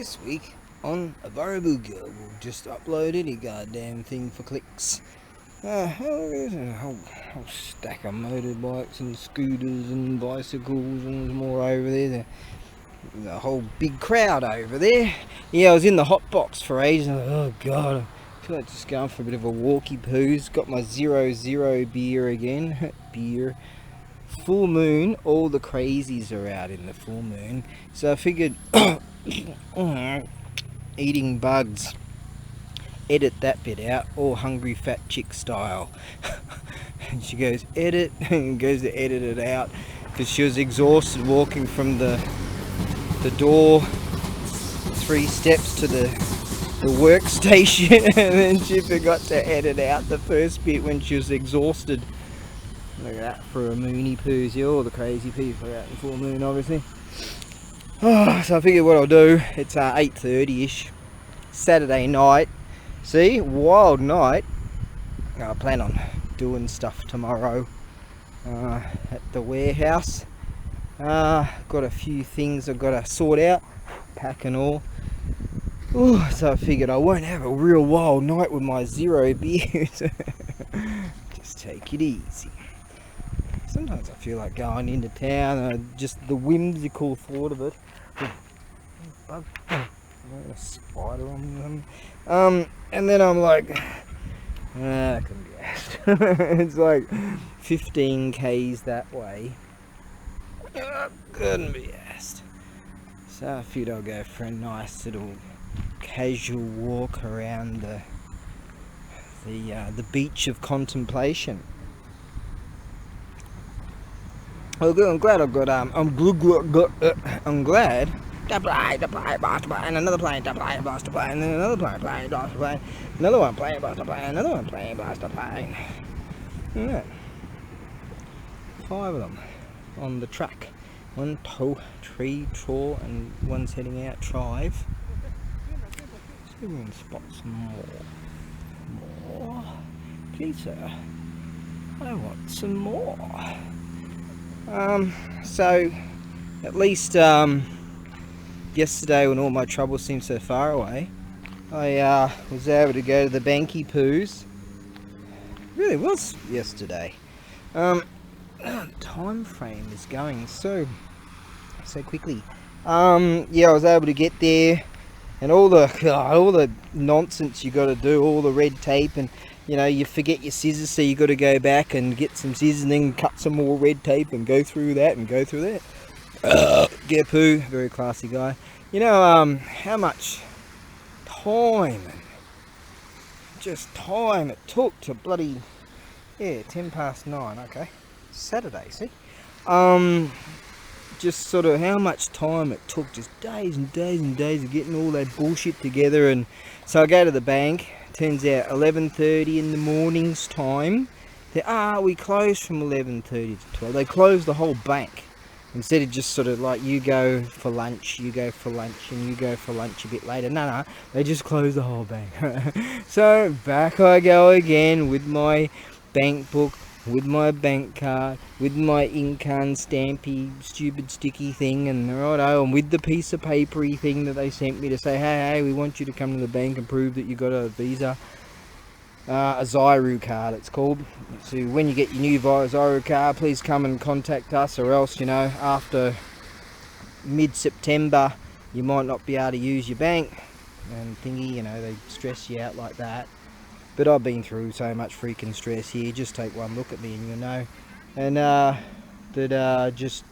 This week on ABAREBUGYO, we'll just upload any goddamn thing for clicks. There's a whole stack of motorbikes and scooters and bicycles, and there's more over there. There's a whole big crowd over there. Yeah, I was in the hot box for ages. And oh god, I feel like just going for a bit of a walkie poos. Got my 0-0 beer again. Beer. Full moon, all the crazies are out in the full moon, so I figured eating bugs, edit that bit out, all hungry fat chick style. And she goes edit and goes to edit it out because she was exhausted walking from the door 3 steps to the workstation, and then she forgot to edit out the first bit when she was exhausted. Look at that for a moony poos. Yeah, all the crazy people are out in full moon, obviously. So I figured what I'll do, it's 8:30ish, Saturday night. See, wild night. I plan on doing stuff tomorrow at the warehouse. Got a few things I've got to sort out, pack and all. So I figured I won't have a real wild night with my 0 beers. Just take it easy. Sometimes I feel like going into town, just the whimsical thought of it. Bug, a spider on me. And then I'm like, I couldn't be asked. It's like 15 k's that way. Couldn't be asked. So I figured I'll go for a nice little casual walk around the beach of contemplation. Oh, good. I'm glad I've got I'm glad to play, and another plane to play, boss to play, and then another plane, boss to play, another one playing, boss to play, another one playing, boss to play. Yeah. 5 of them on the track. 1, 2, 3, 4, and one's heading out 5. See if we can spot some more. Please, sir. I want some more. So at least yesterday, when all my troubles seemed so far away, I was able to go to the banky poos. It really was yesterday. Time frame is going so quickly. Yeah, I was able to get there, and all the nonsense you got to do, all the red tape, and you know, you forget your scissors, so you got to go back and get some scissors and then cut some more red tape and go through that and go through that. Gepu, very classy guy. You know how much time it took to bloody 9:10. Okay, Saturday. See, just sort of how much time it took, just days and days and days of getting all that bullshit together. And so I go to the bank. Turns out 11:30 in the morning's time. We closed from 11:30 to 12. They closed the whole bank. Instead of just sort of like you go for lunch, you go for lunch, and you go for lunch a bit later. No, they just closed the whole bank. So back I go again with my bank book, with my bank card, with my Incan stampy stupid sticky thing, and righto, and with the piece of papery thing that they sent me to say, hey, we want you to come to the bank and prove that you got a visa, a Zyru card it's called. So when you get your new Zyru card, please come and contact us, or else, you know, after mid-September you might not be able to use your bank and thingy, you know, they stress you out like that. But I've been through so much freaking stress here. Just take one look at me and you'll know. And just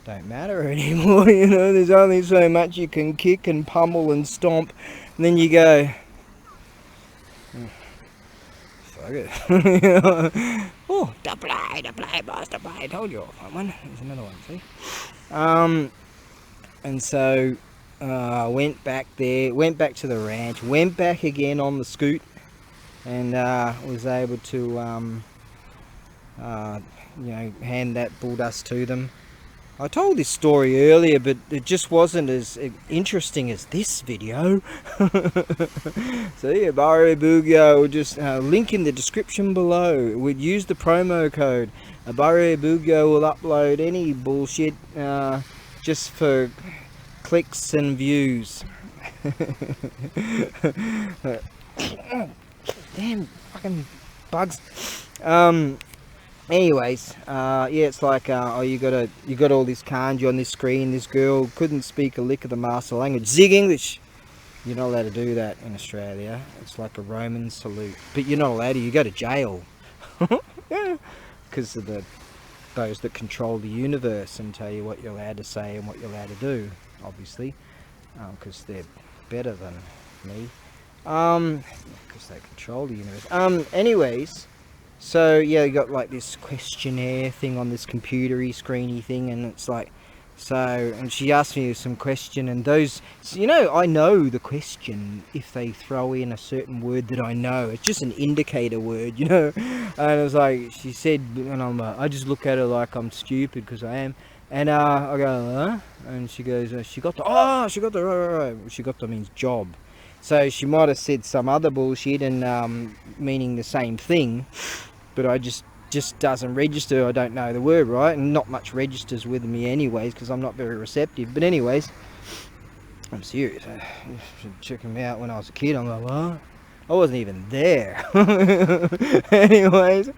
don't matter anymore. You know, there's only so much you can kick and pummel and stomp, and then you go, fuck it. You know? Oh, to play, boss, to play. I told you I'll find one. There's another one. See. And so. Went back there, went back to the ranch, went back again on the scoot, and was able to you know, hand that bull dust to them. I told this story earlier, but it just wasn't as interesting as this video. So yeah, ABAREBUGYO, will just link in the description below. We'd use the promo code. ABAREBUGYO will upload any bullshit just for clicks and views. Damn fucking bugs. Anyways, yeah, it's like, oh, you got all this kanji on this screen. This girl couldn't speak a lick of the master language. Zig English. You're not allowed to do that in Australia. It's like a Roman salute. But you're not allowed to. You go to jail. Because of those that control the universe and tell you what you're allowed to say and what you're allowed to do, obviously. Because they're better than me. Because they control the universe. Anyways, so yeah, you got like this questionnaire thing on this computery screeny thing, and it's like, so, and she asked me some question, and those, so, you know, I know the question if they throw in a certain word that I know. It's just an indicator word, you know. And it was like, she said, and I'm like, I just look at her like I'm stupid, because I am. And I go, huh? And she goes, she got the, she got the, she got the means job. So she might have said some other bullshit and meaning the same thing, but I just doesn't register. I don't know the word, right? And not much registers with me anyways, because I'm not very receptive. But anyways, I'm serious. You should check him out. When I was a kid, I'm like, what? I wasn't even there. Anyways,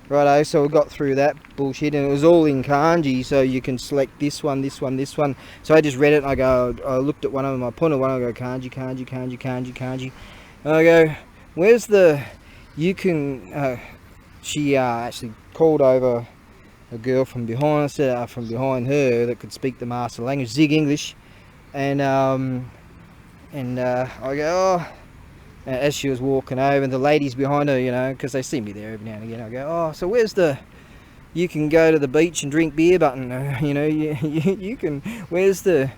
righto, so we got through that bullshit, and it was all in kanji, so you can select this one, this one, this one. So I just read it, and I looked at one of them, I pointed one, I go, kanji, kanji, kanji, kanji, kanji. And I go, where's the, you can, she actually called over a girl from behind us, from behind her, that could speak the master language, Zig English. And I go, oh, as she was walking over, and the ladies behind her, you know, because they see me there every now and again, I go, oh, so where's the, you can go to the beach and drink beer button, you know, you can, where's the,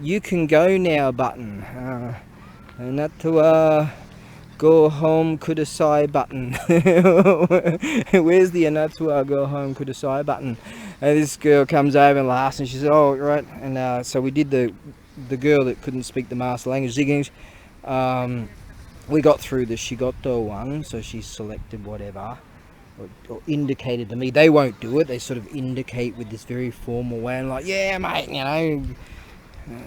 you can go now button, and that to, go home kudasai button. Where's the anatua go home kudasai button? And this girl comes over and laughs, and she says, oh, right. And so we did the girl that couldn't speak the master language, Zig English. We got through the Shigoto one, so she selected whatever, or indicated to me. They won't do it. They sort of indicate with this very formal way, and like, yeah, mate, you know,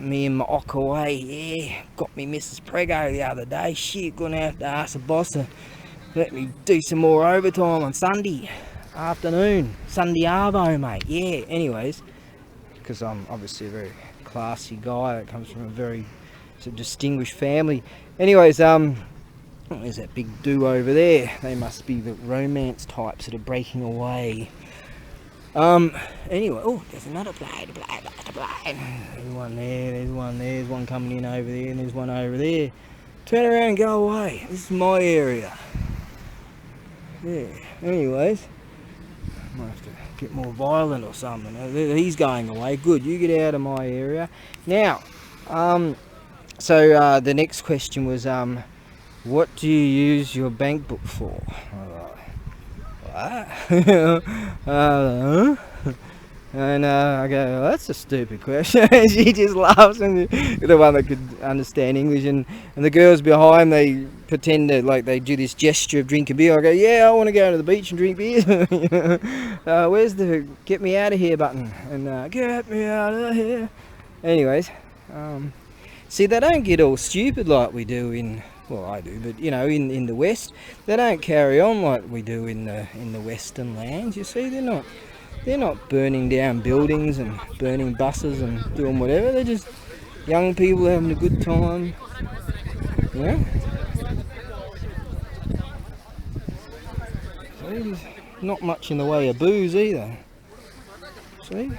me and my Okaway, yeah, got me Mrs. Prego the other day. Shit, gonna have to ask the boss to let me do some more overtime on Sunday afternoon. Sunday arvo, mate. Yeah, anyways, because I'm obviously a very classy guy that comes from a very sort of distinguished family. Anyways, there's that big do over there. They must be the romance types that are breaking away. Anyway, oh, there's another blade. There's one there, there's one coming in over there, and there's one over there. Turn around and go away. This is my area. Yeah, anyways, might have to get more violent or something. He's going away. Good, you get out of my area. Now, so the next question was, what do you use your bank book for? What? And I go, well, that's a stupid question. She just laughs, and the one that could understand English, and the girls behind, they pretend to, like, they do this gesture of drinking beer. I go, yeah, I want to go to the beach and drink beer. Where's the get me out of here button? And get me out of here. Anyways, see, they don't get all stupid like we do in, well, I do, but you know, in the West, they don't carry on like we do in the Western lands. You see, they're not burning down buildings and burning buses and doing whatever. They're just young people having a good time. You know? See, there's not much in the way of booze either. See?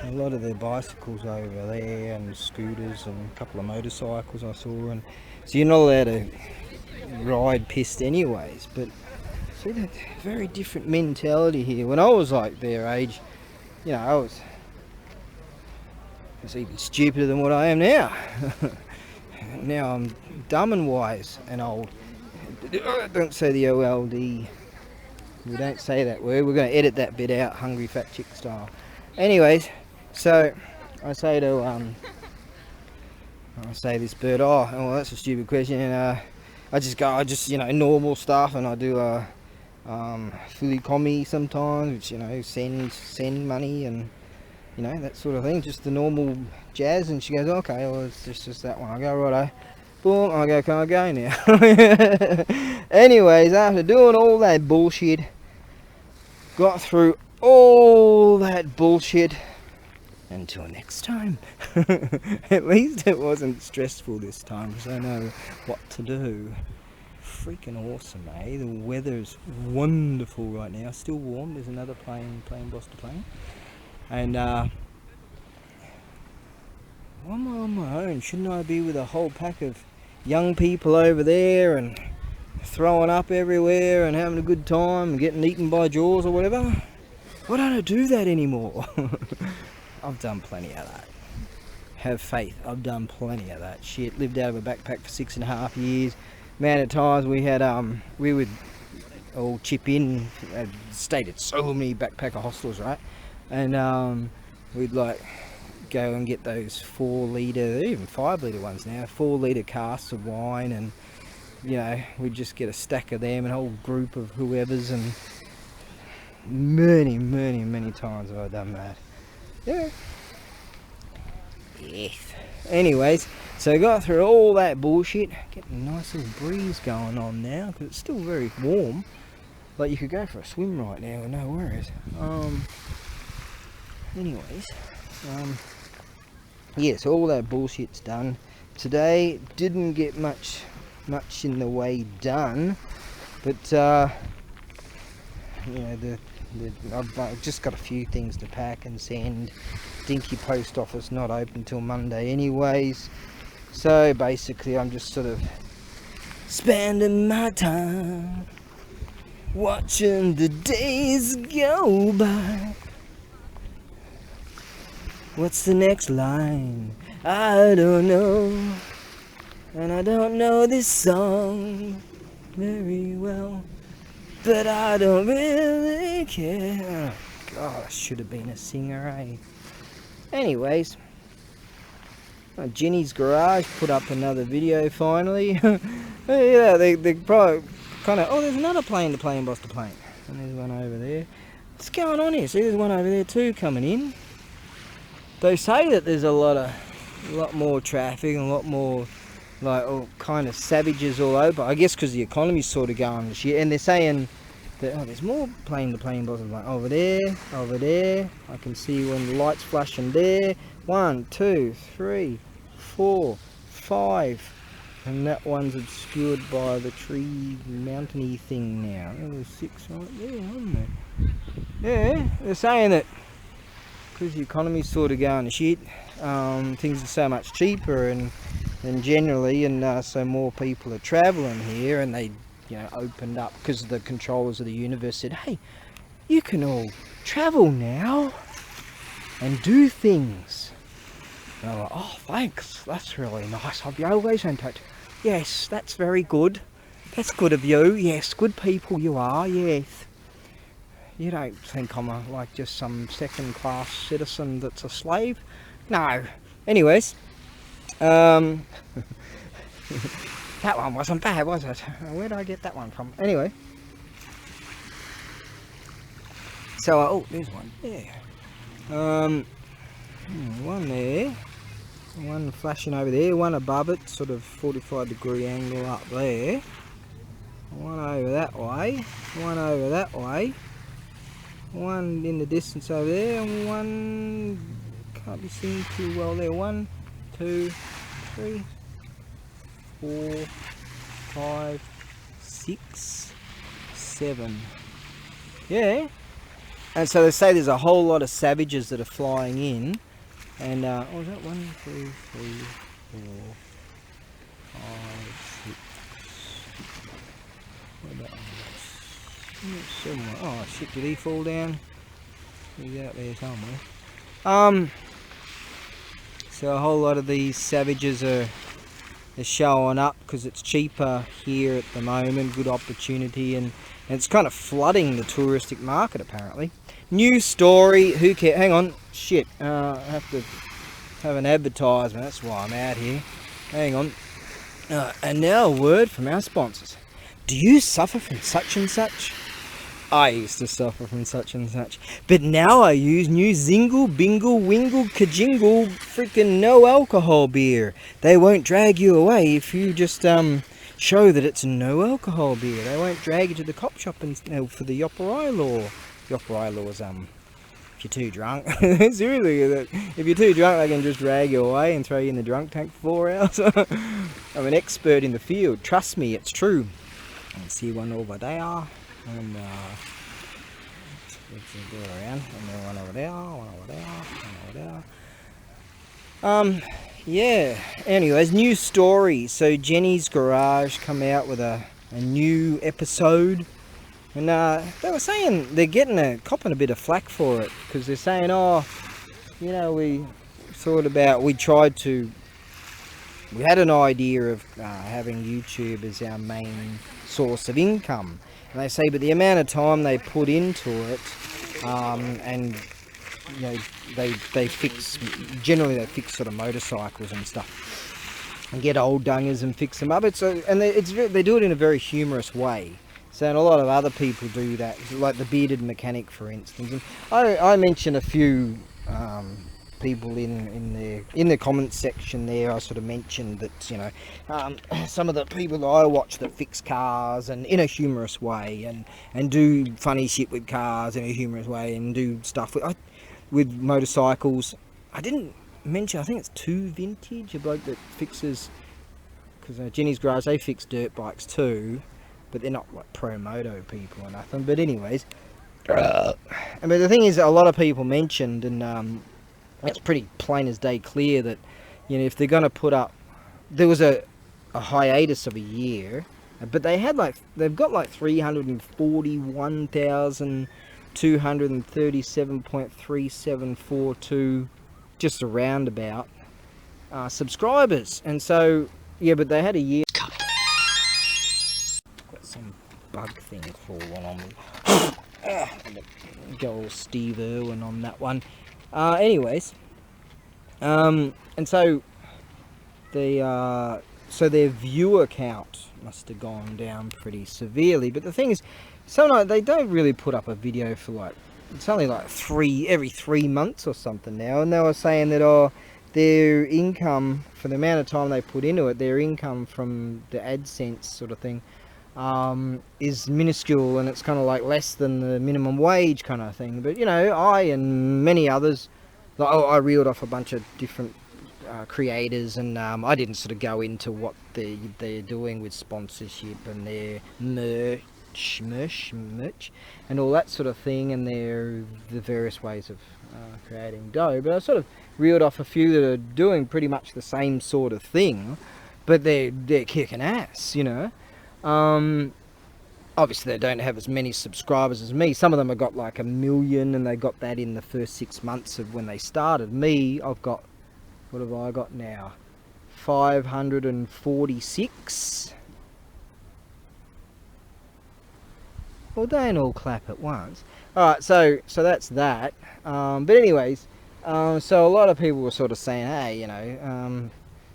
A lot of their bicycles over there, and scooters, and a couple of motorcycles I saw, and so you're not allowed to ride pissed anyways. But see, that very different mentality here. When I was like their age, you know, I was even stupider than what I am now. Now I'm dumb and wise and old. Don't say the OLD. We don't say that word. We're going to edit that bit out, hungry fat chick style. Anyways. So I say to I say this bird, oh well, that's a stupid question, and I just you know, normal stuff, and I do fully commie sometimes, which, you know, send money and, you know, that sort of thing, just the normal jazz. And she goes, okay, well, it's just that one. I go, righto. Boom, I go, can I go now? Anyways, after doing all that bullshit, got through all that bullshit, until next time. At least it wasn't stressful this time, because I know what to do. Freaking awesome, eh? The weather's wonderful right now. Still warm. There's another plane Boston plane. And why am I on my own? Shouldn't I be with a whole pack of young people over there and throwing up everywhere and having a good time and getting eaten by jaws or whatever? Why don't I do that anymore? I've done plenty of that. Have faith, I've done plenty of that shit. Lived out of a backpack for 6.5 years. Amount of times we had we would all chip in, stayed at so many backpacker hostels, right? And we'd like go and get those 4 litre, even 5 litre ones now, 4 litre casks of wine, and, you know, we'd just get a stack of them, and a whole group of whoever's, and many times have I done that. Yeah. Yes. Anyways, so I got through all that bullshit, getting a nice little breeze going on now, because it's still very warm. Like, you could go for a swim right now with no worries. Anyways, yeah, so all that bullshit's done. Today didn't get much in the way done, but you know, I've just got a few things to pack and send. Dinky post office not open till Monday anyways, so basically I'm just sort of spending my time watching the days go by. What's the next line? I don't know, and I don't know this song very well, but I don't really care. Oh, God, I should have been a singer, eh? Anyways, Jenny's Garage put up another video finally. Yeah, they probably kind of, oh, there's another plane to play in Boston plane, and there's one over there. What's going on here? See, there's one over there too coming in. They say that there's a lot more traffic and a lot more, like, all kind of savages all over. I guess because the economy's sort of going to shit, and they're saying that, oh, there's more plane to plane Boston plane over there. I can see when the lights flashing there. 1, 2, 3, 4, 5, and that one's obscured by the tree mountainy thing now. There was 6 right there, wasn't there? Yeah, they're saying that because the economy's sort of going to shit, things are so much cheaper and generally, and so more people are travelling here, and they, you know, opened up because the controllers of the universe said, hey, you can all travel now and do things. And I'm like, oh, thanks, that's really nice of you. Always in touch. Yes, that's very good. That's good of you. Yes, good people you are. Yes. You don't think I'm like just some second-class citizen that's a slave? No. Anyways, that one wasn't bad, was it? Where did I get that one from? Anyway. So, oh, there's one. Yeah. One there. One flashing over there. One above it, sort of 45-degree angle up there. One over that way. One over that way. One in the distance over there, and one can't be seen too well there. 1, 2, 3, 4, 5, 6, 7. Yeah. And so they say there's a whole lot of savages that are flying in. And oh, is that 1, 2, 3, 4, 5, 6? What about somewhere? Oh shit, did he fall down? He's out there somewhere. So a whole lot of these savages are showing up because it's cheaper here at the moment. Good opportunity, and it's kind of flooding the touristic market apparently. New story, who cares? Hang on, shit, I have to have an advertisement, that's why I'm out here. Hang on. And now a word from our sponsors. Do you suffer from such and such? I used to suffer from such and such. But now I use new Zingle, Bingle, Wingle, Kajingle, freaking no alcohol beer. They won't drag you away if you just show that it's no alcohol beer. They won't drag you to the cop shop and for the Yoparai law. Yoparai law is if you're too drunk. Seriously, if you're too drunk, they can just drag you away and throw you in the drunk tank for 4 hours. I'm an expert in the field. Trust me, it's true. I see one over there. And let's go around, and then one over there, one over there, one over there. Yeah. Anyways, new story. So Jenny's Garage come out with a new episode, and they were saying they're copping a bit of flack for it because they're saying, oh, you know, we had an idea of having YouTube as our main source of income. And they say, but the amount of time they put into it, and you know, they fix sort of motorcycles and stuff, and get old dungers and fix them up. They do it in a very humorous way. So, and a lot of other people do that, like the Bearded Mechanic, for instance. And I mentioned a few people in the comments section there. I sort of mentioned that, you know, some of the people that I watch that fix cars and in a humorous way, and do funny shit with cars in a humorous way, and do stuff with motorcycles. I didn't mention, I think it's 2 Vintage, a bloke that fixes, because Jenny's Garage, they fix dirt bikes too, but they're not like pro moto people or nothing. But anyways, but the thing is, a lot of people mentioned, and it's pretty plain as day clear that, you know, if they're going to put up, there was a hiatus of a year, but they've got like 341,237.3742, just around about, subscribers. And so, yeah, but they had a year. Got some bug thing falling on me. Go all Steve Irwin on that one. Anyways, and so their viewer count must have gone down pretty severely. But the thing is, sometimes they don't really put up a video for it's only like every 3 months or something now. And they were saying that, their income, for the amount of time they put into it, their income from the AdSense sort of thing, is minuscule, and it's kind of like less than the minimum wage kind of thing. But, you know, I and many others, I reeled off a bunch of different creators, and I didn't sort of go into what they're doing with sponsorship and their merch and all that sort of thing, and the various ways of creating dough. But I sort of reeled off a few that are doing pretty much the same sort of thing, but they're kicking ass, you know. Obviously they don't have as many subscribers as me. Some of them have got like 1 million, and they got that in the first 6 months of when they started. Me, I've got, what have I got now? 546. Well, don't all clap at once. Alright, so that's that. But anyways, so a lot of people were sort of saying, hey, you know,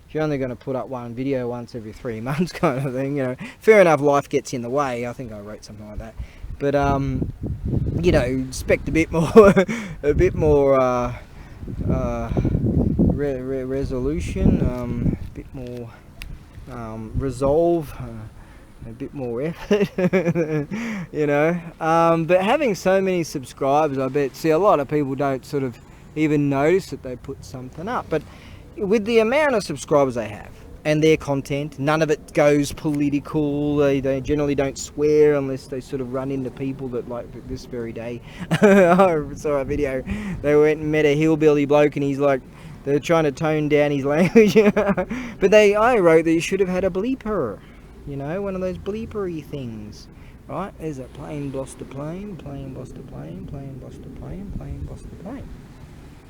if you're only going to put up one video once every 3 months kind of thing, you know, fair enough, life gets in the way. I think I wrote something like that. But, you know, expect a bit more, resolution, a bit more resolve, a bit more effort, you know. But having so many subscribers, I bet, see, a lot of people don't sort of even notice that they put something up. But with the amount of subscribers they have and their content, none of it goes political. They generally don't swear unless they sort of run into people that, like this very day, I saw a video, they went and met a hillbilly bloke, and he's like, they're trying to tone down his language. But I wrote that you should have had a bleeper, you know, one of those bleepery things. Right, there's a plane, lost a plane, plane, lost a plane, plane, lost a plane, plane, lost a plane.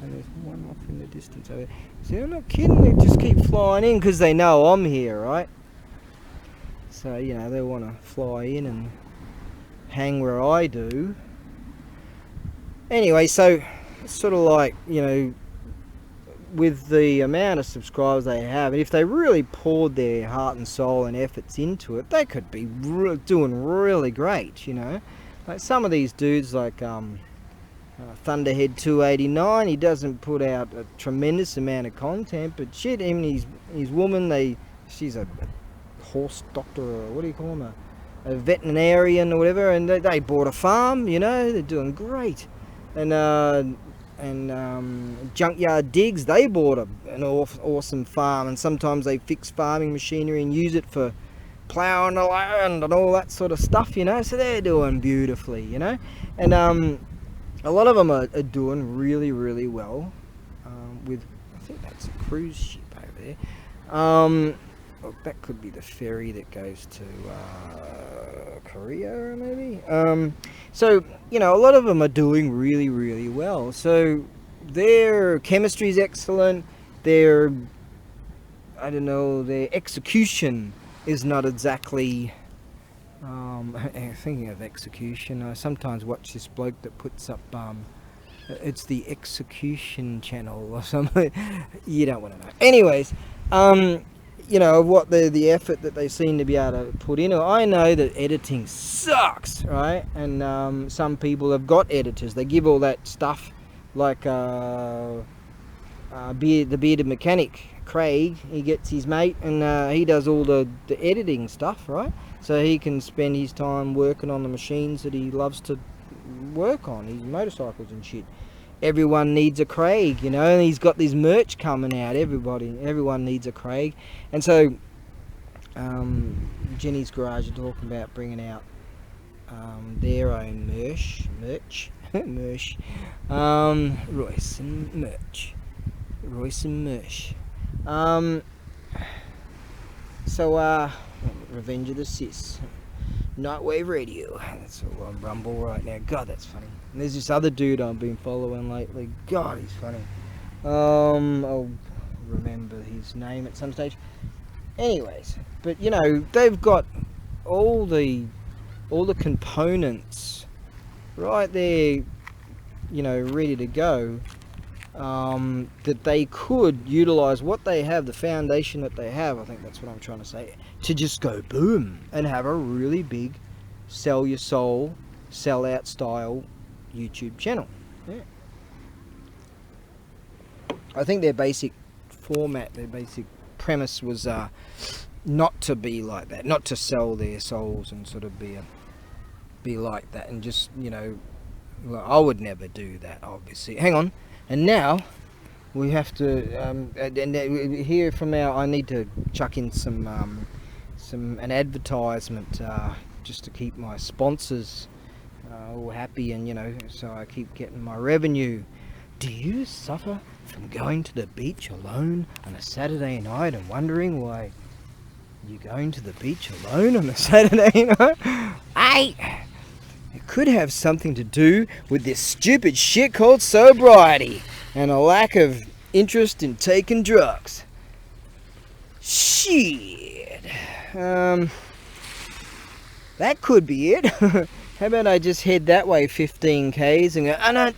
And there's one off in the distance over there. See, I'm not kidding, they just keep flying in because they know I'm here, right? So, you know, they want to fly in and hang where I do. Anyway, so it's sort of like, you know, with the amount of subscribers they have, and if they really poured their heart and soul and efforts into it, they could be doing really great, you know. Like some of these dudes, like Thunderhead 289, he doesn't put out a tremendous amount of content, but shit, even his woman, she's a horse doctor, or what do you call them, a veterinarian or whatever, and they bought a farm, you know, they're doing great. And Junkyard Digs, they bought an awesome farm, and sometimes they fix farming machinery and use it for ploughing the land and all that sort of stuff, you know, so they're doing beautifully, you know. And a lot of them are doing really, really well with, I think that's a cruise ship over there. Well, that could be the ferry that goes to Korea, maybe. So, you know, a lot of them are doing really, really well. So their chemistry is excellent. Their execution is not exactly... thinking of execution, I sometimes watch this bloke that puts up, it's the Execution Channel or something. You don't want to know. Anyways, you know, what the effort that they seem to be able to put in. I know that editing sucks, right? And some people have got editors. They give all that stuff, like the bearded mechanic, Craig. He gets his mate, and he does all the editing stuff, right? So he can spend his time working on the machines that he loves to work on, his motorcycles and shit. Everyone needs a Craig, you know, and he's got this merch coming out. Everyone needs a Craig. And so Jenny's Garage are talking about bringing out their own merch. Royce and merch. So Revenge of the Sis, Nightwave Radio, that's all on Rumble right now. God, that's funny. And there's this other dude I've been following lately. God, he's funny. I'll remember his name at some stage. Anyways, but you know, they've got all the components right there, you know, ready to go. That they could utilize what they have, the foundation that they have, I think that's what I'm trying to say, to just go boom and have a really big sell your soul, sell out style YouTube channel. Yeah. I think their basic format, their basic premise was not to be like that, not to sell their souls and sort of be like that, and just, you know, well, I would never do that, obviously. Hang on. And now we have to hear from I need to chuck in an advertisement just to keep my sponsors all happy, and you know, so I keep getting my revenue. Do you suffer from going to the beach alone on a Saturday night and wondering why you're going to the beach alone on a Saturday night? Hey! It could have something to do with this stupid shit called sobriety and a lack of interest in taking drugs. Shit. That could be it. How about I just head that way 15 k's and go end up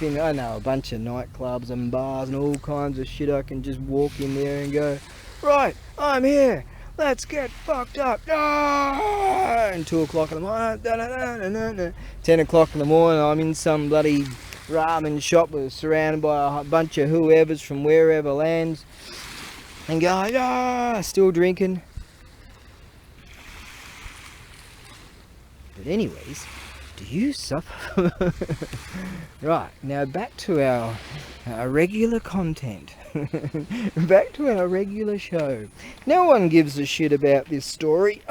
in, I know, a bunch of nightclubs and bars and all kinds of shit. I can just walk in there and go, right, I'm here. Let's get fucked up. And 2 o'clock in the morning, 10 o'clock in the morning, I'm in some bloody ramen shop surrounded by a bunch of whoever's from wherever lands, and going, still drinking. But anyways, do you suffer? Right, now back to our regular content. Back to our regular show. No one gives a shit about this story.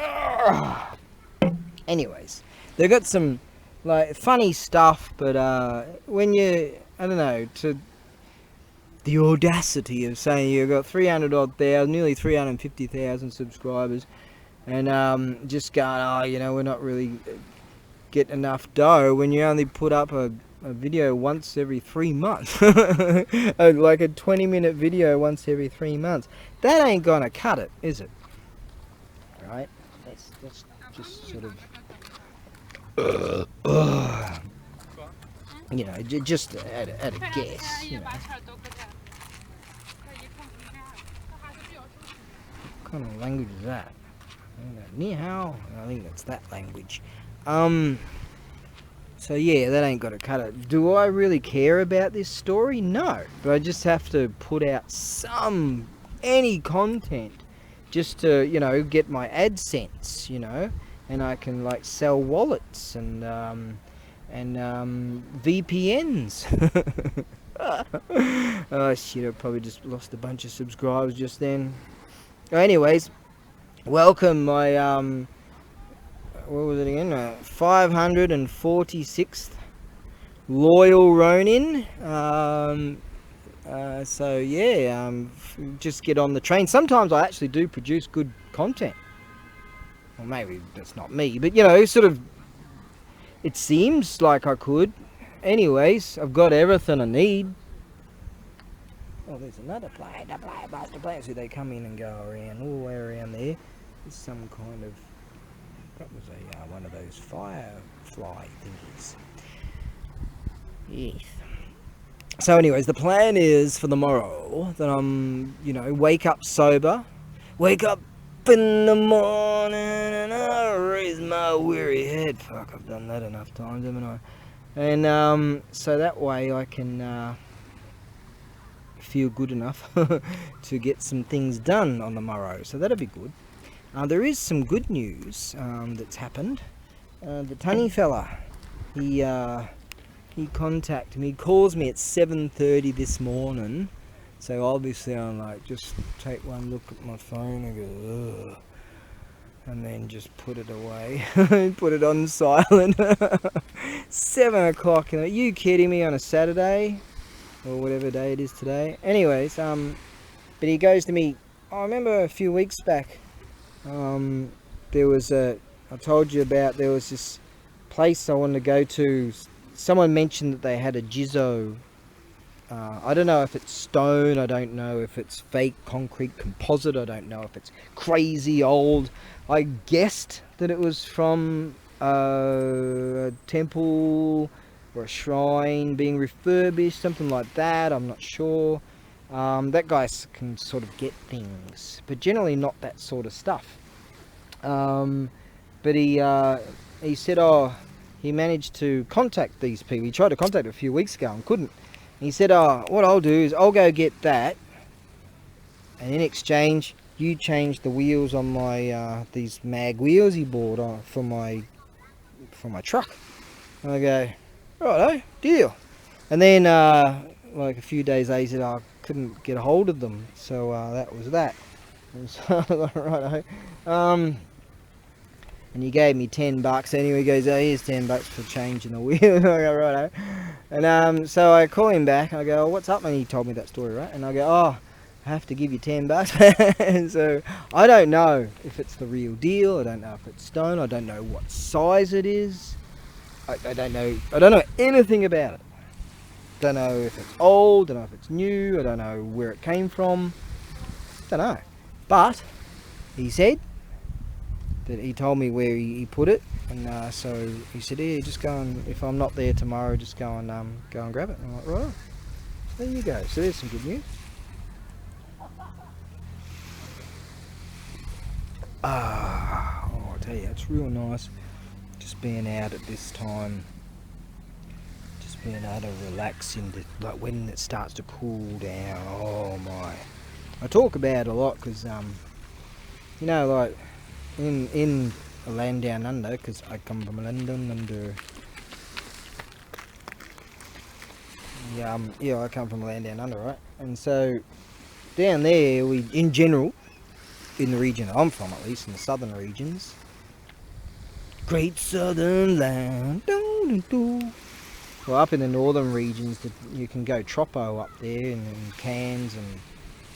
Anyways, they got some like funny stuff, but when you, I don't know, to the audacity of saying you've got 300,000, nearly 350,000 subscribers, and just going, you know, we're not really getting enough dough, when you only put up a video once every 3 months. Like a 20-minute video once every 3 months. That ain't gonna cut it, is it? Right? That's just sort of you know, just at a guess, you know. What kind of language is that? Ni hao. I think that's that language. So yeah, that ain't got to cut it. Do I really care about this story? No. But I just have to put out any content just to, get my AdSense, and I can like sell wallets and VPNs. Oh shit, I probably just lost a bunch of subscribers just then. Anyways, welcome my what was it again? 546th loyal Ronin. So yeah, just get on the train. Sometimes I actually do produce good content. Well, maybe that's not me, but sort of. It seems like I could. Anyways, I've got everything I need. Oh, there's another plane. The master plane. So they come in and go around all the way around there. There's some kind of. That was one of those firefly thingies. Yes. So anyways, the plan is for the morrow that I'm, wake up sober. Wake up in the morning and I raise my weary head. Fuck, I've done that enough times, haven't I? And so that way I can feel good enough to get some things done on the morrow. So that'll be good. There is some good news that's happened. The tunny fella, he contacted me. He calls me at 7:30 this morning. So obviously I'm like, just take one look at my phone and go, ugh, and then just put it away, put it on silent. 7 o'clock. Are you kidding me on a Saturday or whatever day it is today? Anyways, but he goes to me. I remember a few weeks back. There was I told you about, there was this place I wanted to go to. Someone mentioned that they had a Jizzo. I don't know if it's stone, I don't know if it's fake concrete composite, I don't know if it's crazy old. I guessed that it was from a temple or a shrine being refurbished, something like that, I'm not sure. That guy can sort of get things, but generally not that sort of stuff. But he said, he managed to contact these people. He tried to contact them a few weeks ago and couldn't. And he said, what I'll do is I'll go get that, and in exchange, you change the wheels on my these mag wheels he bought for my truck. And I go, righto, deal. And then like a few days later, he said I couldn't get a hold of them, so that was that. And so I was like, righto. And he gave me $10 anyway. He goes, here's $10 for changing the wheel. I go, righto. And so I call him back. I go, what's up? And he told me that story, right? And I go, I have to give you $10. And so I don't know if it's the real deal. I don't know if it's stone. I don't know what size it is. I don't know. I don't know anything about it. Don't know if it's old. Don't know if it's new. I don't know where it came from. Don't know. But he said that he told me where he put it, and so he said, "Yeah, just go and if I'm not there tomorrow, just go and grab it." And I'm like, right, there you go. So there's some good news. I tell you, it's real nice just being out at this time, just being able to relax like when it starts to cool down. Oh my! I talk about it a lot because like. In a land down under, because I come from a land down under. Yeah, I come from a land down under, right? And so down there, in general, in the region I'm from, at least in the southern regions, great southern land. Well, up in the northern regions, you can go Troppo up there, and Cairns, and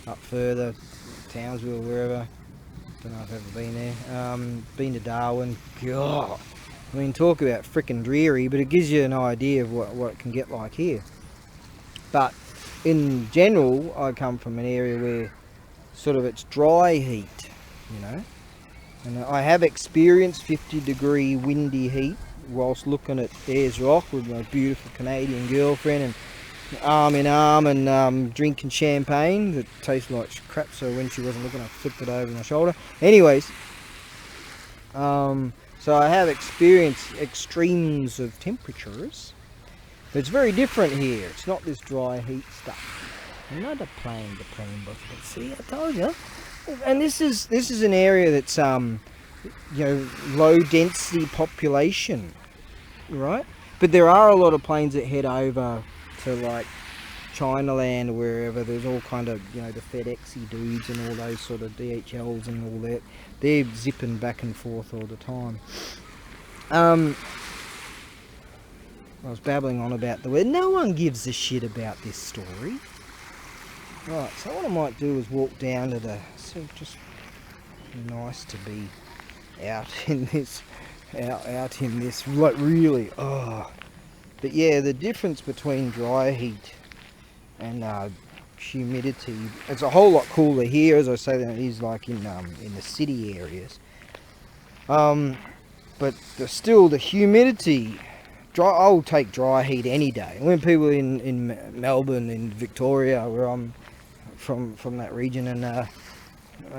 up further, Townsville, wherever. Don't know if I've ever been there. Been to Darwin. God, I mean, talk about frickin' dreary, but it gives you an idea of what it can get like here. But in general, I come from an area where sort of it's dry heat, and I have experienced 50-degree windy heat whilst looking at Ayers Rock with my beautiful Canadian girlfriend, and arm in arm, and drinking champagne that tastes like crap, so when she wasn't looking I flipped it over my shoulder. Anyways, So I have experienced extremes of temperatures. But it's very different here. It's not this dry heat stuff. Another plane, the plane buffet. See, I told you. And this is an area that's low density population, right? But there are a lot of planes that head over to like Chinaland or wherever. There's all kind of, the FedExy dudes and all those sort of DHLs and all that. They're zipping back and forth all the time. I was babbling on about the weather. No one gives a shit about this story. Right, so what I might do is walk down to the... So just nice to be out in this... Out in this, like really, But yeah, the difference between dry heat and humidity, it's a whole lot cooler here, as I say, than it is like in the city areas. But still, the humidity... I'll take dry heat any day. When people in Melbourne, in Victoria, where I'm from that region, and I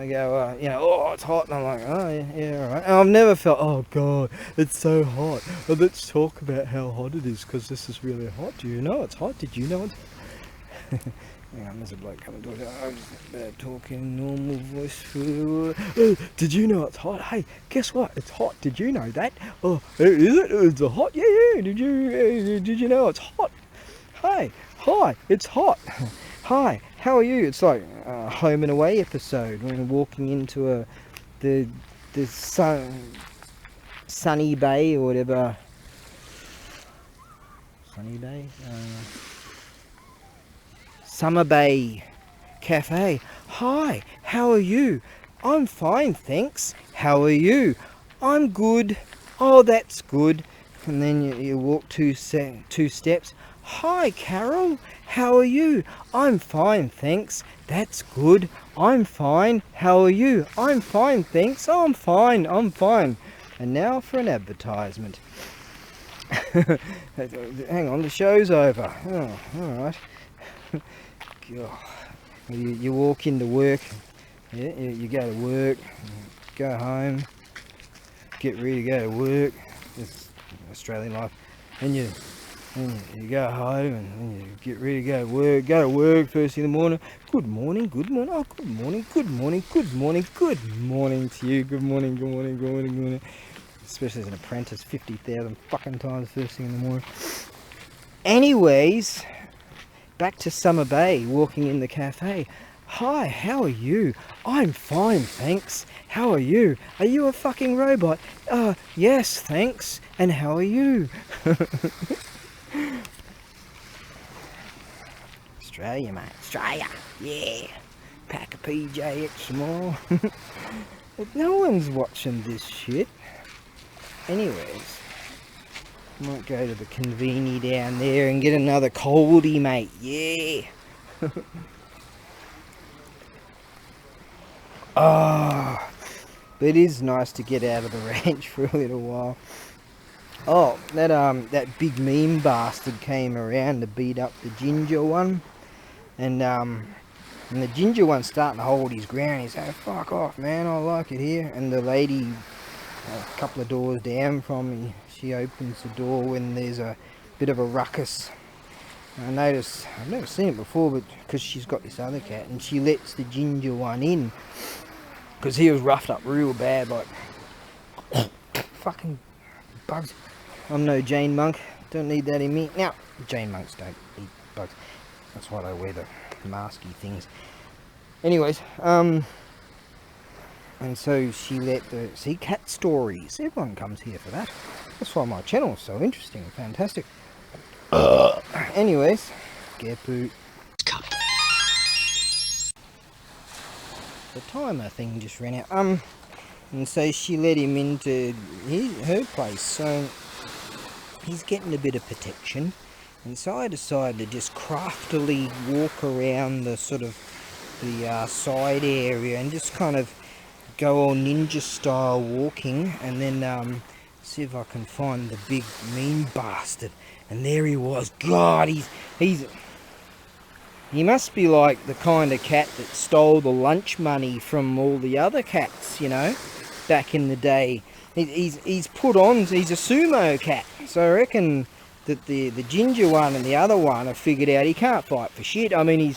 go, oh, it's hot, and I'm like, oh, yeah, all right. And I've never felt, oh god, it's so hot. Well, let's talk about how hot it is, because this is really hot. Do you know it's hot? Did you know it's hot? Hang on, there's a bloke coming to it. I'm just talking normal voice. Did you know it's hot? Hey, guess what? It's hot. Did you know that? Oh, is it? It's hot? Yeah. Did you know it's hot? Hey, hi, it's hot. Hi, how are you? It's like a Home and Away episode when we're walking into the Sunny Bay or whatever. Sunny Bay? Summer Bay Cafe. Hi, how are you? I'm fine, thanks. How are you? I'm good. Oh, that's good. And then you walk two steps. Hi, Carol. How are you? I'm fine, thanks. That's good. I'm fine. How are you? I'm fine, thanks. Oh, I'm fine. And now for an advertisement. Hang on, the show's over. Oh, alright. You walk into work, you go to work, go home, get ready to go to work. It's Australian life. And you go home and you get ready to go to work first thing in the morning. Good morning. Oh, good morning to you. Good morning. Especially as an apprentice, 50,000 fucking times first thing in the morning. Anyways, back to Summer Bay, walking in the cafe. Hi, how are you? I'm fine, thanks. How are you? Are you a fucking robot? Yes, thanks. And how are you? Australia, mate. Australia. Yeah. Pack a PJ extra more. But no one's watching this shit. Anyways, might go to the convenie down there and get another coldie, mate. Yeah. But it is nice to get out of the ranch for a little while. Oh, that big meme bastard came around to beat up the ginger one, and the ginger one's starting to hold his ground. He's saying, "Fuck off, man! I like it here." And the lady, a couple of doors down from me, she opens the door when there's a bit of a ruckus. I notice, I've never seen it before, but because she's got this other cat, and she lets the ginger one in, because he was roughed up real bad, like fucking bugs. I'm no Jane Monk, don't need that in me. Now, Jane Monks don't eat bugs. That's why they wear the masky things. Anyways, and so she let see cat stories. Everyone comes here for that. That's why my channel is so interesting and fantastic. Anyways, Gapu. The timer thing just ran out. And so she let him into her place. So he's getting a bit of protection. And so I decided to just craftily walk around the sort of the side area and just kind of go all ninja style walking, and then see if I can find the big mean bastard. And there he was. God, he must be like the kind of cat that stole the lunch money from all the other cats, you know. back in the day. He's put on, he's a sumo cat, so I reckon that the ginger one and the other one have figured out he can't fight for shit. I mean,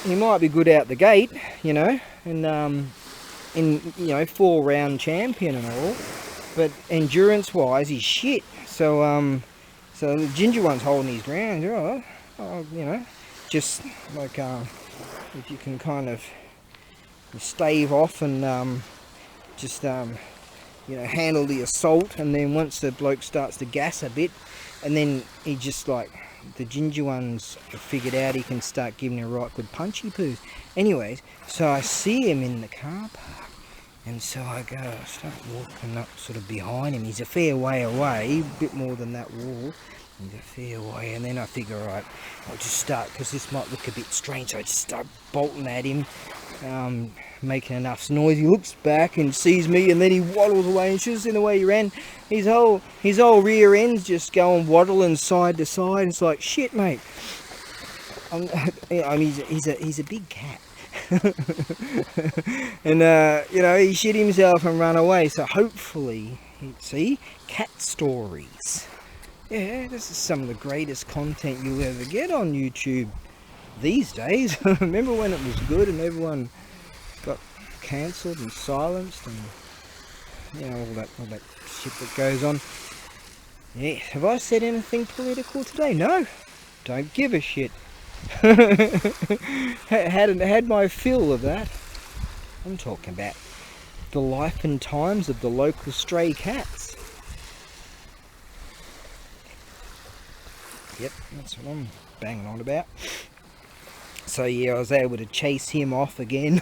he might be good out the gate, you know, and in, you know, 4-round champion and all, but endurance wise he's shit. So so the ginger one's holding his ground. You know, just like if you can kind of stave off and just you know, handle the assault, and then once the bloke starts to gas a bit, and then he just, like, the ginger one's figured out he can start giving a right good punchy poos. Anyways, so I see him in the car park, and so I start walking up sort of behind him. He's a fair way away, a bit more than that wall. He's a fair way, and then I figure, alright, I'll just start, because this might look a bit strange, so I just start bolting at him, making enough noise. He looks back and sees me, and then he waddles away, and just in the way he ran, his whole rear end's just going waddling side to side. It's like, shit, mate. He's a big cat. And you know, he shit himself and run away. So hopefully, see, cat stories. Yeah, this is some of the greatest content you'll ever get on YouTube these days. Remember when it was good and everyone got cancelled and silenced, and you know, all that shit that goes on. Yeah, have I said anything political today? No, don't give a shit. had my fill of that. I'm talking about the life and times of the local stray cats. Yep, that's what I'm banging on about. So yeah, I was able to chase him off again.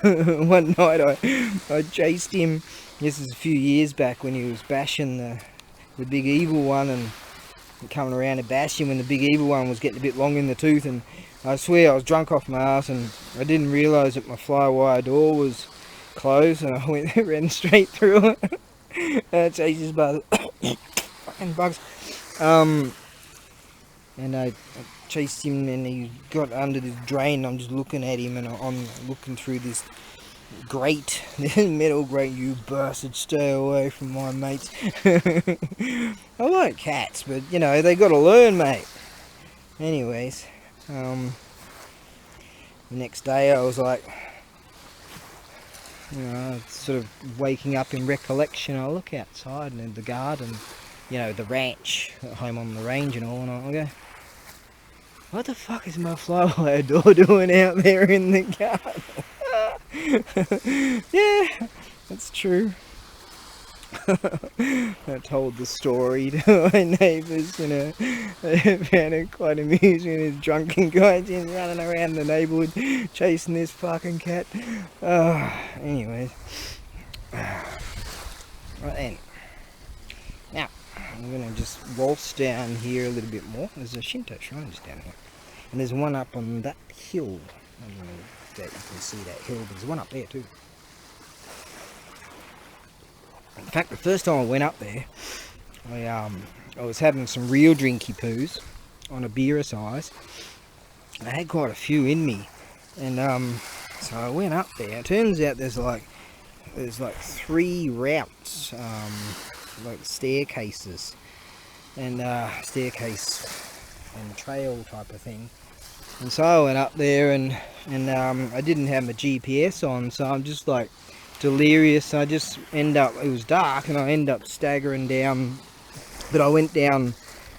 One night I chased him. This is a few years back when he was bashing the big evil one, and coming around to bash him when the big evil one was getting a bit long in the tooth. And I swear I was drunk off my ass, and I didn't realise that my fly wire door was closed, and I ran straight through it. Chased his bugs. Fucking bugs. And I chased him, and he got under this drain. I'm just looking at him, and I'm looking through this grate, this metal grate. You bastard, stay away from my mates. I like cats, but you know, they gotta learn, mate. Anyways, the next day I was like, you know, sort of waking up in recollection. I look outside and in the garden, you know, the ranch, home on the range and all, and I go, what the fuck is my flywire door doing out there in the garden? Yeah, that's true. I told the story to my neighbours, you know. They found it quite amusing. This drunken guy just running around the neighbourhood chasing this fucking cat. Anyways. Right then. Now, I'm going to just waltz down here a little bit more. There's a Shinto shrine just down here. And there's one up on that hill. I don't know if you can see that hill, but there's one up there too. In fact, the first time I went up there, I was having some real drinky poos on a beer size. I had quite a few in me. And so I went up there. It turns out there's like 3 routes, like staircases, and staircase and trail type of thing. And so I went up there, and I didn't have my GPS on, so I'm just like delirious. I just it was dark, and I end up staggering down, but I went down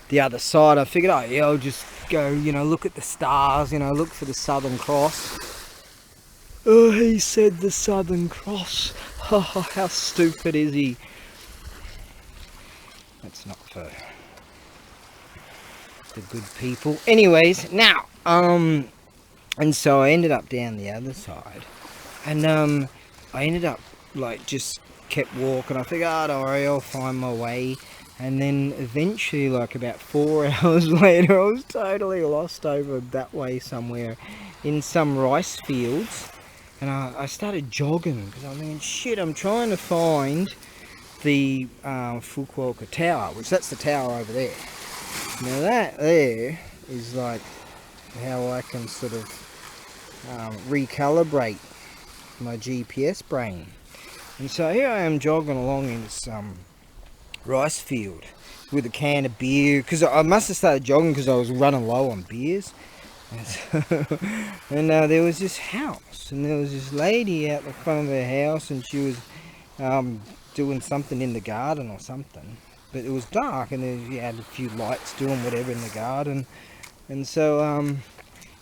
the other side. I figured, oh yeah, I'll just go, you know, look at the stars, you know, look for the Southern Cross. Oh, he said the Southern Cross. Oh, how stupid is he? That's not for the good people. Anyways, now, and so I ended up down the other side, and I ended up, like, just kept walking. I figured, oh, don't worry, I'll find my way. And then eventually, like about 4 hours later, I was totally lost over that way somewhere in some rice fields. And I started jogging, because I mean, shit, I'm trying to find the Fukuoka Tower, which that's the tower over there. Now that there is like how I can sort of recalibrate my GPS brain. And so here I am jogging along in this rice field with a can of beer, because I must have started jogging because I was running low on beers. And there was this house, and there was this lady out the front of her house, and she was doing something in the garden or something. But it was dark, and you had a few lights doing whatever in the garden. And so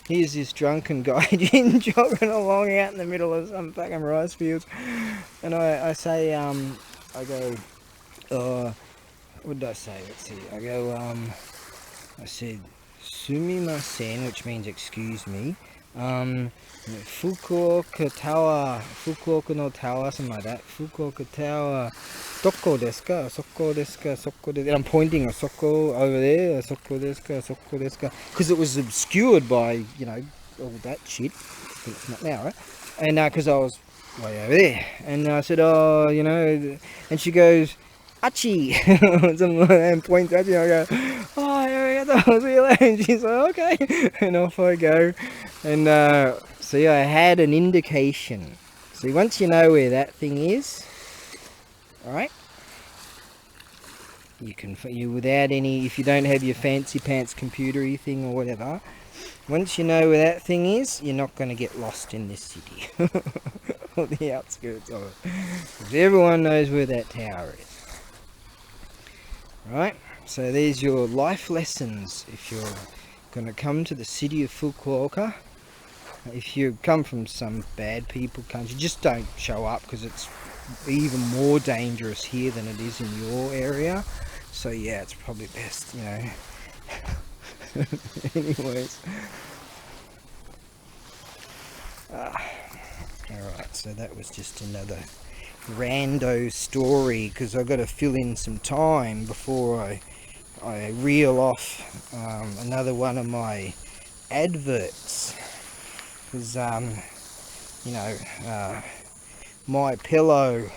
here's this drunken guy jogging along out in the middle of some fucking rice fields. And I say, I go, what did I say? Let's see. I go, I said, sumimasen, which means excuse me. Fukuoka no tower, something like that. Fukuoka tower, doko desu ka? Soko desu ka? Soko desu ka? And I'm pointing a soko over there, soko desu ka? Soko desu ka? Because it was obscured by, you know, all that shit. But it's not now, right? And because I was way over there. And I said, oh, you know, and she goes, Achi! And points at me, I go, oh, arigato, see you later. And she's like, okay. And off I go. And see, I had an indication. See, once you know where that thing is, alright, you without any, if you don't have your fancy pants computery thing or whatever, once you know where that thing is, you're not going to get lost in this city. Or the outskirts of it. Because everyone knows where that tower is. Right, so there's your life lessons if you're going to come to the city of Fukuoka. If you come from some bad people country, just don't show up, because it's even more dangerous here than it is in your area. So yeah, it's probably best, you know. Anyways. Alright, so that was just another rando story, because I've got to fill in some time before I reel off another one of my adverts, because you know, my pillow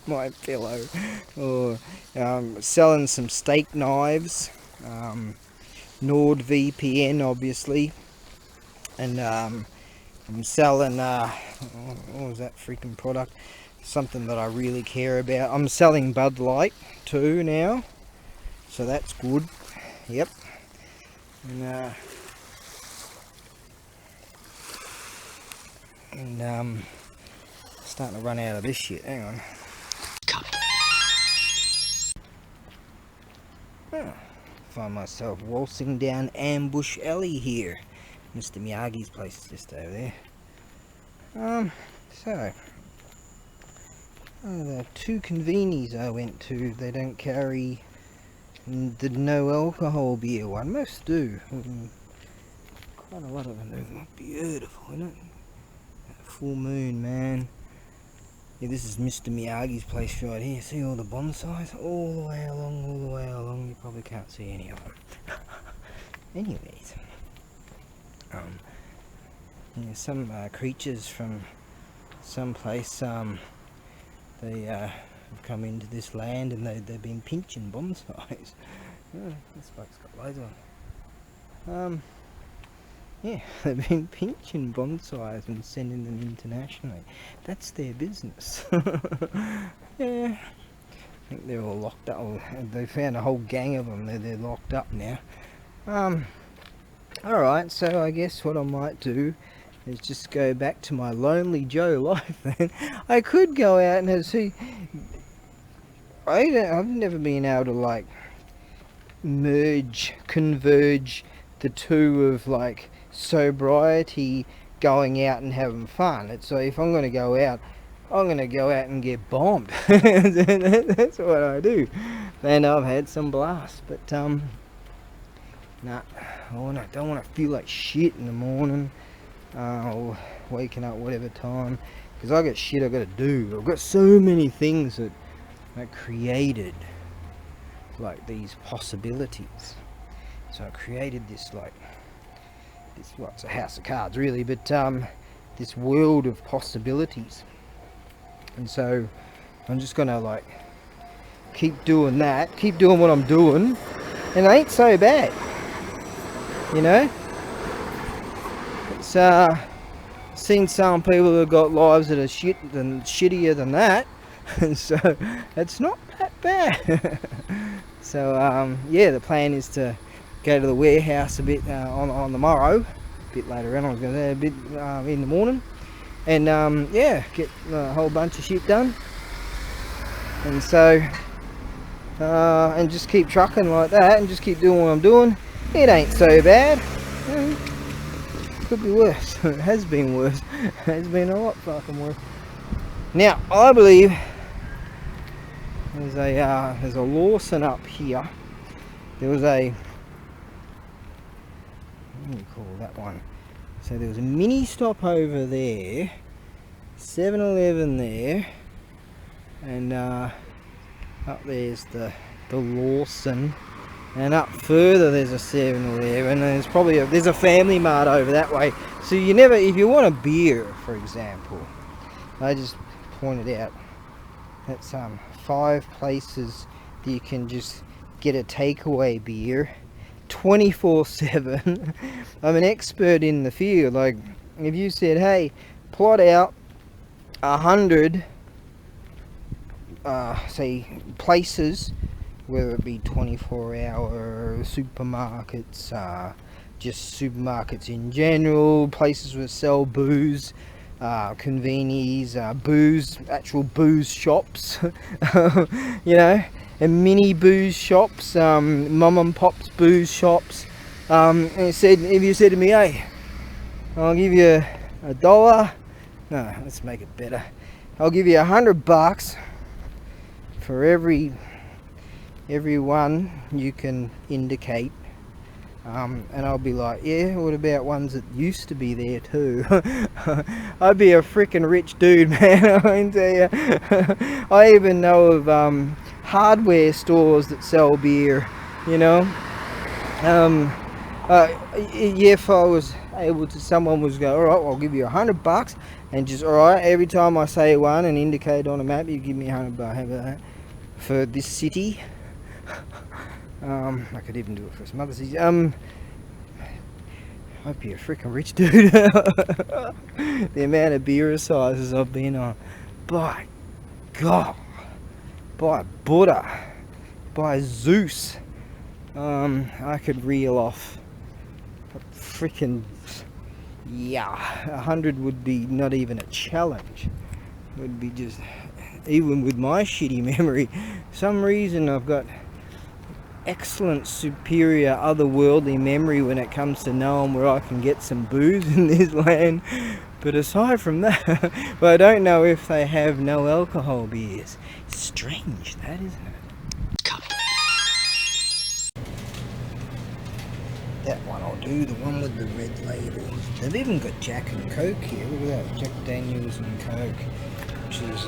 my pillow, or selling some steak knives, NordVPN obviously, and I'm selling, what was that freaking product? Something that I really care about. I'm selling Bud Light too now, so that's good. Yep. And starting to run out of this shit. Hang on. Oh, find myself waltzing down Ambush Alley here. Mr. Miyagi's place is just over there. So the two convenies I went to, they don't carry the no alcohol beer one. Most do. Quite a lot of them do. Beautiful, isn't it? Full moon, man. Yeah, this is Mr. Miyagi's place right here. See all the bonsais? All the way along, all the way along. You probably can't see any of them. Anyways. Yeah, some creatures from some place, they have come into this land, and they've been pinching bonsais. Oh, this bloke's got loads of them. Yeah, they've been pinching bonsais and sending them internationally. That's their business. Yeah, I think they're all locked up. They found a whole gang of them. They're locked up now. Alright, so I guess what I might do is just go back to my Lonely Joe life then. I could go out and see. I've never been able to like converge the two of like sobriety, going out and having fun. It's so if I'm going to go out, I'm going to go out and get bombed. That's what I do. And I've had some blasts, but nah, I don't want to feel like shit in the morning, or waking up whatever time, because I got shit I got to do. I've got so many things that I created, like these possibilities. So I created this, like this, well, it's a house of cards really, but this world of possibilities. And so I'm just gonna like keep doing that, keep doing what I'm doing, and it ain't so bad, you know. It's seen some people who have got lives that are shittier than that, and so it's not that bad. So yeah, the plan is to go to the warehouse a bit on the morrow, a bit later on. I was going to say a bit in the morning, and yeah, get a whole bunch of shit done, and so and just keep trucking like that, and just keep doing what I'm doing. It ain't so bad. Could be worse. It has been worse. It has been a lot fucking worse. Now I believe there's a Lawson up here. There was a, what do you call that one? So there was a mini stop over there, 7-Eleven there, and up there's the Lawson, and up further there's a 7-Eleven, and there's probably there's a Family Mart over that way. So you never, if you want a beer, for example, I just pointed out that's 5 places that you can just get a takeaway beer 24/7. I'm an expert in the field. Like, if you said, hey, plot out 100 say places, whether it be 24-hour supermarkets, just supermarkets in general, places that sell booze, convenies, booze, actual booze shops, you know, and mini booze shops, mum and pop's booze shops. And it said, if you said to me, hey, I'll give you $1, no, let's make it better, I'll give you $100 for every one you can indicate, and I'll be like, yeah, what about ones that used to be there too? I'd be a freaking rich dude, man. I can tell you. I even know of hardware stores that sell beer, you know. If I was able to, someone was go, all right, I'll give you $100, and just, all right, every time I say one and indicate on a map, you give me $100. How about that? For this city. I could even do it for some other cities. I'd be a freaking rich dude. The amount of beer sizes I've been on. By God. By Buddha. By Zeus. I could reel off a freaking, yeah, 100 would be not even a challenge. It would be just, even with my shitty memory, some reason I've got excellent, superior, otherworldly memory when it comes to knowing where I can get some booze in this land. But aside from that, well, I don't know if they have no alcohol beers. Strange, that, isn't it? That one I'll do, the one with the red label. They've even got Jack and Coke here. Look at that, Jack Daniels and Coke, which is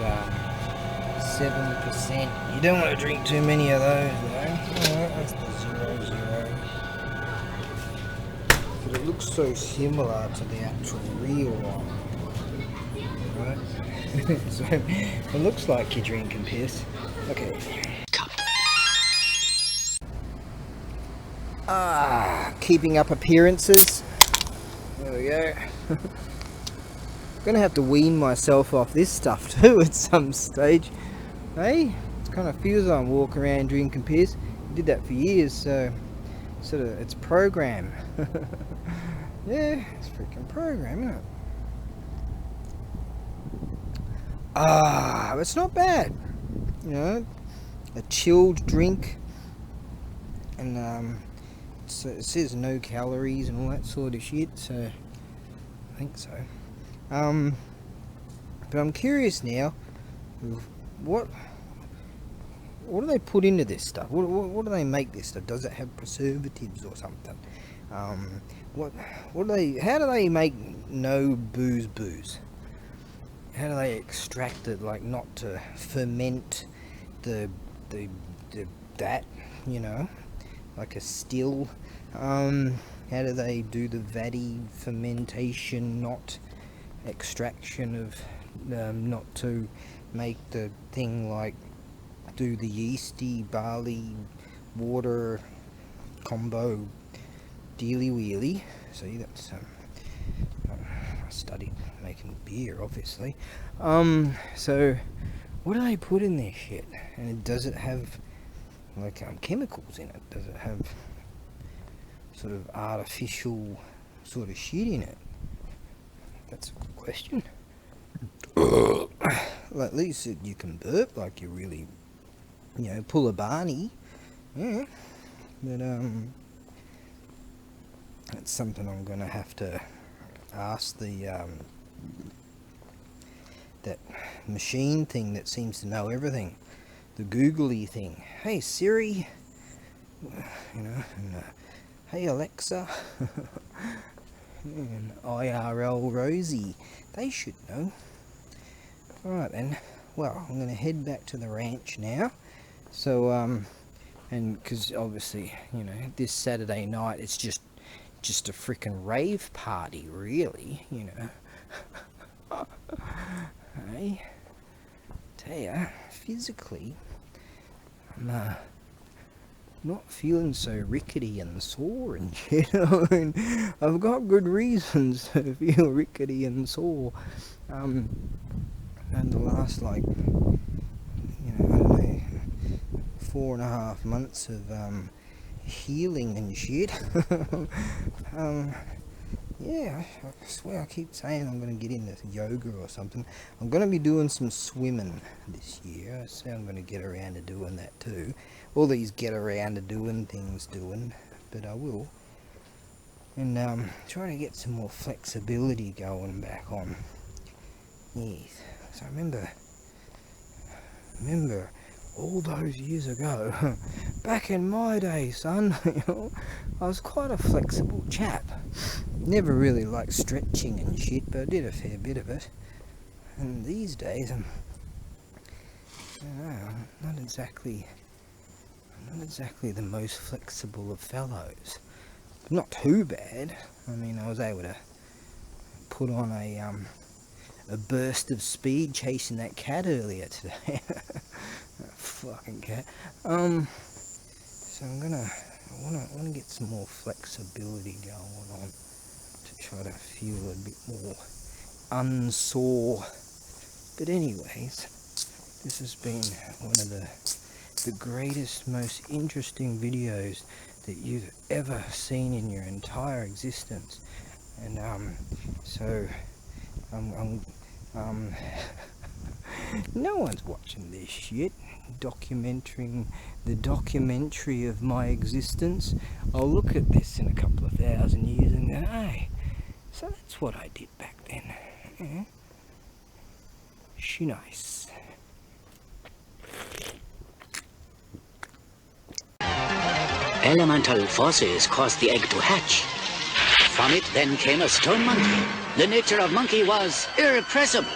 7%. You don't want to drink too many of those, though. Alright, that's the 00. But it looks so similar to the actual real one. Right? So it looks like you're drinking piss. Okay. Keeping up appearances. There we go. Gonna have to wean myself off this stuff too at some stage. Hey, it kind of feels like I'm walking around drinking piss. I did that for years, so sort of it's program. Yeah, it's freaking program, isn't it? It's not bad. You know, a chilled drink, and so it says no calories and all that sort of shit, so I think so. But I'm curious now, what do they put into this stuff? What do they make this stuff? Does it have preservatives or something? What do they? How do they make no booze? How do they extract it, like not to ferment the that, you know, like a still? How do they do the vatty fermentation, not extraction of, not to make the thing, like do the yeasty barley water combo dealy wheelie? See, that's studied making beer, obviously. So what do they put in their shit? And does it have like chemicals in it? Does it have sort of artificial sort of shit in it? That's a good question. Like, at least you can burp like you really, you know, pull a Barney. Yeah. But it's something I'm gonna have to ask the that machine thing that seems to know everything, the googly thing. Hey Siri, you know, and hey Alexa, and IRL Rosie, they should know. Alright then, well, I'm gonna head back to the ranch now. So and because obviously, you know, this Saturday night it's just a freaking rave party, really, you know. Hey, tell ya, physically, I'm not feeling so rickety and sore and shit. I mean, I've got good reasons to feel rickety and sore. And the last, like, you know, I don't know, 4.5 months of healing and shit. Yeah, I swear I keep saying I'm going to get into yoga or something. I'm going to be doing some swimming this year. I say I'm going to get around to doing that too. All these get around to doing things but I will. And trying to get some more flexibility going back on. Yes. So I remember all those years ago, back in my day, son, you know, I was quite a flexible chap. Never really liked stretching and shit, but I did a fair bit of it. And these days, I'm not exactly the most flexible of fellows. Not too bad. I mean, I was able to put on a burst of speed chasing that cat earlier today. That fucking cat. So I wanna get some more flexibility going on to try to feel a bit more unsore. But anyways, this has been one of the greatest, most interesting videos that you've ever seen in your entire existence. And so no one's watching this shit. Documenting the documentary of my existence. I'll look at this in a couple of thousand years and go, hey, so that's what I did back then. Yeah. She nice. Elemental forces caused the egg to hatch. From it then came a stone monkey. The nature of monkey was irrepressible.